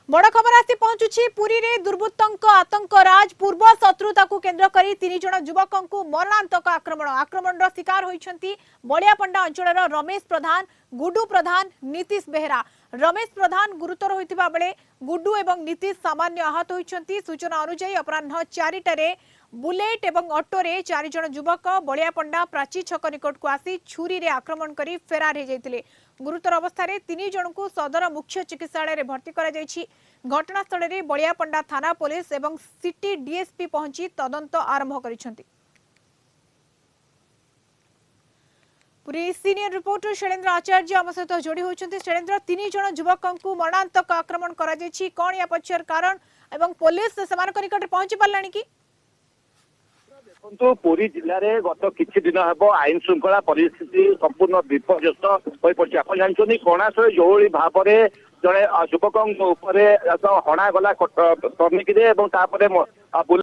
बड़ खबर आसी पहुंचुछि पुरी रे दुर्बृत्तों आतंक राज पूर्व शत्रुता को केंद्र करी 3 जण युवकों को मरणांतक आक्रमण शिकार होइछंती बलियापंडा अंचल रमेश प्रधान गुडू प्रधान नीतीश बेहरा। रमेश प्रधान गुरुतर होइतिबा बेले गुडू एवं नीतीश सामान्य आहत होइछंती। सूचना अनुसार अपराह्न 4टारे बुलेट एवं ऑटो रे 4 जण युवक बलियापंडा प्राची छक निकट को आसी छुरी रे आक्रमण करी फेरार हो जाइतिले। गुरुतर अवस्था 3 जन को सदर मुख्य चिकित्सालय भर्ती करा जाइछि। घटनास्थल रे बलियापंडा थाना पुलिस एवं सिटी डीएसपी पहुंची तदंत आरंभ करिसेंती। पुरी सीनियर रिपोर्टर शैलेंद्र आचार्य आम सहित जोड़ी होती। शैलेंद्र 3 जन युवकों को मरणांतक आक्रमण करा जाइछि कोन या पछर कारण एवं पुलिस समानक निकट पहुंची पारलानी कि देखो पुरी जिले में गत किछि दिन हेब आईन श्रृंखला परिस्थिति संपूर्ण विपर्यस्त हो पड़ी। आप जानते कणासुर जो भाव में जड़े युवकों हणागला